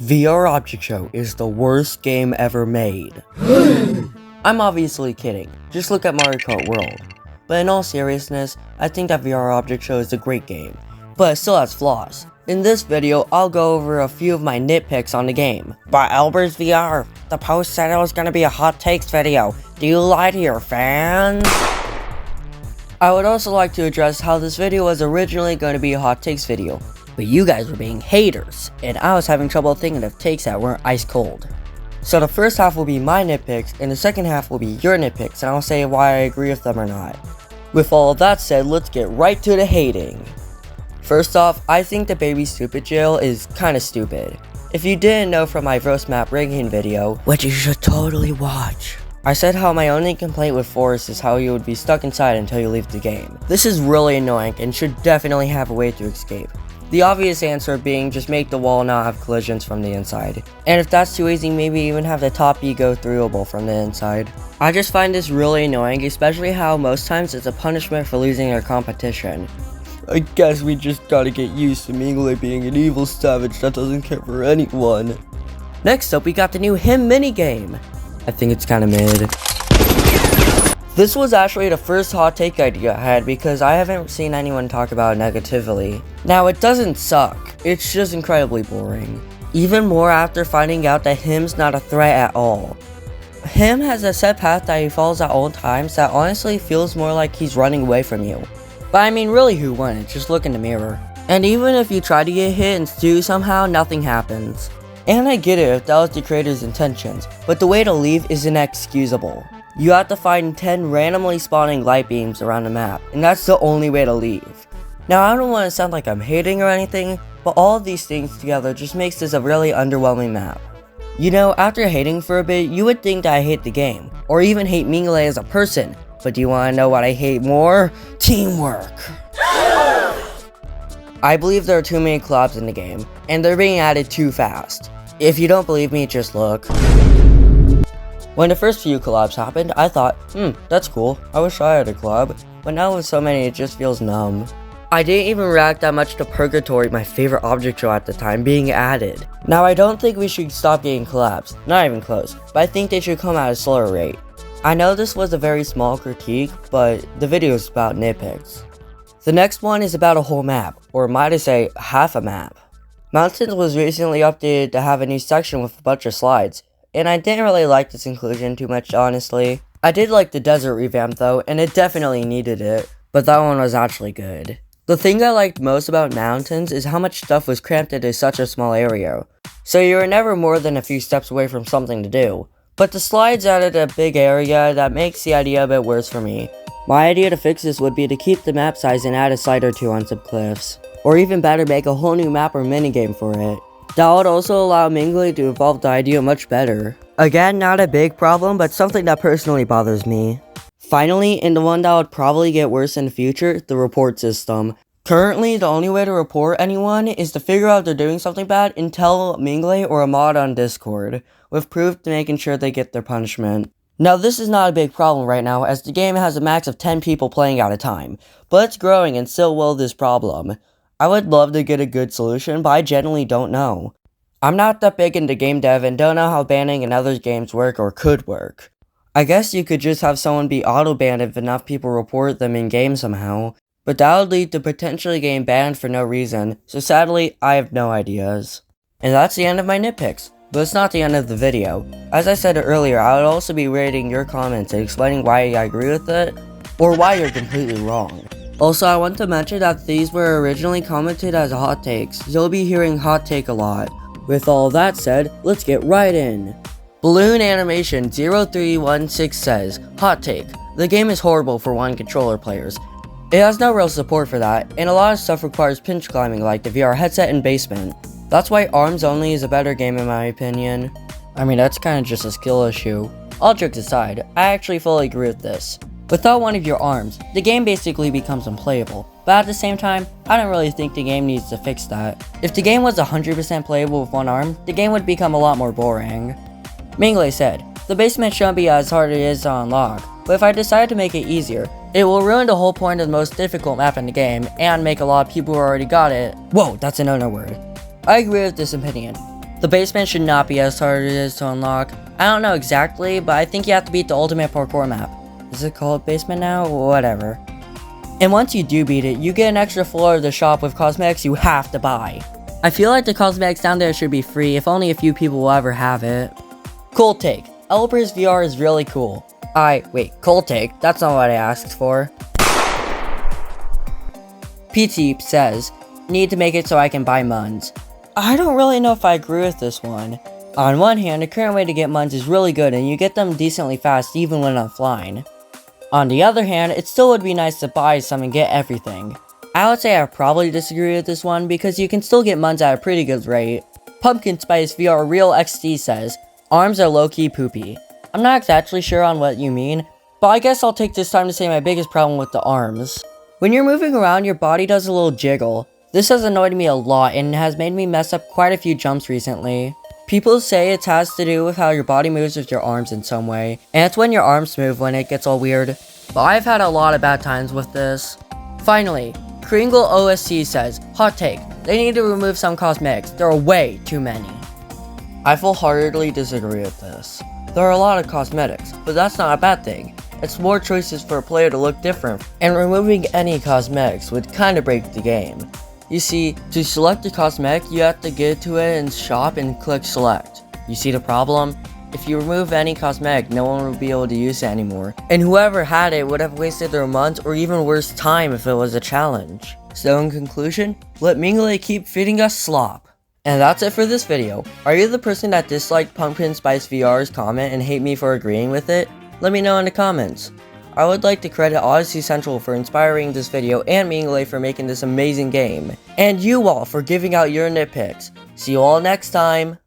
VR Object Show is the worst game ever made. I'm obviously kidding, just look at Mario Kart World. But in all seriousness, I think that VR Object Show is a great game, but it still has flaws. In this video, I'll go over a few of my nitpicks on the game. By Albert's VR, the post said it was gonna be a hot takes video. Do you lie to your fans? I would also like to address how this video was originally going to be a hot takes video, but you guys were being haters, and I was having trouble thinking of takes that weren't ice cold. So the first half will be my nitpicks, and the second half will be your nitpicks, and I'll say why I agree with them or not. With all of that said, let's get right to the hating. First off, I think the Baby Stupid jail is kinda stupid. If you didn't know from my roast map ranking video, which you should totally watch, I said how my only complaint with Forest is how you would be stuck inside until you leave the game. This is really annoying and should definitely have a way to escape. The obvious answer being just make the wall not have collisions from the inside. And if that's too easy, maybe even have the top E go throughable from the inside. I just find this really annoying, especially how most times it's a punishment for losing your competition. I guess we just gotta get used to Mingle being an evil savage that doesn't care for anyone. Next up, we got the new him minigame. I think it's kinda mid. This was actually the first hot take idea I had because I haven't seen anyone talk about it negatively. Now it doesn't suck, it's just incredibly boring. Even more after finding out that him's not a threat at all. Him has a set path that he follows at all times that honestly feels more like he's running away from you. But I mean, really, who wouldn't? Just look in the mirror. And even if you try to get hit and stew somehow, nothing happens. And I get it if that was the creator's intentions, but the way to leave is inexcusable. You have to find 10 randomly spawning light beams around the map, and that's the only way to leave. Now I don't want to sound like I'm hating or anything, but all of these things together just makes this a really underwhelming map. You know, after hating for a bit, you would think that I hate the game, or even hate Mingle as a person, but do you want to know what I hate more? Teamwork! I believe there are too many collabs in the game, and they're being added too fast. If you don't believe me, just look. When the first few collabs happened, I thought, that's cool, I wish I had a collab, but now with so many it just feels numb. I didn't even react that much to Purgatory, my favorite object show at the time, being added. Now I don't think we should stop getting collabs, not even close, but I think they should come at a slower rate. I know this was a very small critique, but the video is about nitpicks. The next one is about a whole map, or might I say, half a map. Mountains was recently updated to have a new section with a bunch of slides, and I didn't really like this inclusion too much, honestly. I did like the desert revamp though, and it definitely needed it, but that one was actually good. The thing I liked most about Mountains is how much stuff was cramped into such a small area, so you were never more than a few steps away from something to do. But the slides added a big area that makes the idea a bit worse for me. My idea to fix this would be to keep the map size and add a slide or two on some cliffs. Or even better, make a whole new map or minigame for it. That would also allow Mingle to evolve the idea much better. Again, not a big problem, but something that personally bothers me. Finally, and the one that would probably get worse in the future, the report system. Currently, the only way to report anyone is to figure out they're doing something bad and tell Mingle or a mod on Discord, with proof to making sure they get their punishment. Now this is not a big problem right now as the game has a max of 10 people playing at a time, but it's growing and still will this problem. I would love to get a good solution, but I genuinely don't know. I'm not that big into game dev and don't know how banning in other games work or could work. I guess you could just have someone be auto-banned if enough people report them in game somehow, but that would lead to potentially getting banned for no reason, so sadly, I have no ideas. And that's the end of my nitpicks. But it's not the end of the video. As I said earlier, I would also be rating your comments and explaining why I agree with it, or why you're completely wrong. Also, I want to mention that these were originally commented as hot takes, so you'll be hearing hot take a lot. With all that said, let's get right in. Balloon Animation 0316 says, hot take, the game is horrible for one controller players. It has no real support for that, and a lot of stuff requires pinch climbing like the VR headset and basement. That's why arms only is a better game in my opinion. I mean, that's kinda just a skill issue. All jokes aside, I actually fully agree with this. Without one of your arms, the game basically becomes unplayable, but at the same time, I don't really think the game needs to fix that. If the game was 100% playable with one arm, the game would become a lot more boring. Mingle said, the basement shouldn't be as hard as it is to unlock, but if I decide to make it easier, it will ruin the whole point of the most difficult map in the game, and make a lot of people who already got it. Whoa, that's a no-no word. I agree with this opinion. The basement should not be as hard as it is to unlock. I don't know exactly, but I think you have to beat the ultimate parkour map. Is it called basement now? Whatever. And once you do beat it, you get an extra floor of the shop with cosmetics you have to buy. I feel like the cosmetics down there should be free if only a few people will ever have it. Cold take. Elper's VR is really cool. Wait, cold take? That's not what I asked for. PT says, need to make it so I can buy Muns. I don't really know if I agree with this one. On one hand, the current way to get Muns is really good and you get them decently fast even when offline. On the other hand, it still would be nice to buy some and get everything. I would say I probably disagree with this one because you can still get Muns at a pretty good rate. Pumpkin Spice VR Real XD says, arms are low-key poopy. I'm not exactly sure on what you mean, but I guess I'll take this time to say my biggest problem with the arms. When you're moving around, your body does a little jiggle. This has annoyed me a lot and has made me mess up quite a few jumps recently. People say it has to do with how your body moves with your arms in some way, and it's when your arms move when it gets all weird. But I've had a lot of bad times with this. Finally, Kringle OSC says, hot take, they need to remove some cosmetics, there are way too many. I full-heartedly disagree with this. There are a lot of cosmetics, but that's not a bad thing. It's more choices for a player to look different, and removing any cosmetics would kinda break the game. You see, to select a cosmetic, you have to get to it in shop and click select. You see the problem? If you remove any cosmetic, no one will be able to use it anymore, and whoever had it would have wasted their months or even worse time if it was a challenge. So in conclusion, let Mingle keep feeding us slop. And that's it for this video. Are you the person that disliked Pumpkin Spice VR's comment and hate me for agreeing with it? Let me know in the comments. I would like to credit Odyssey Central for inspiring this video and Mingle for making this amazing game. And you all for giving out your nitpicks. See you all next time!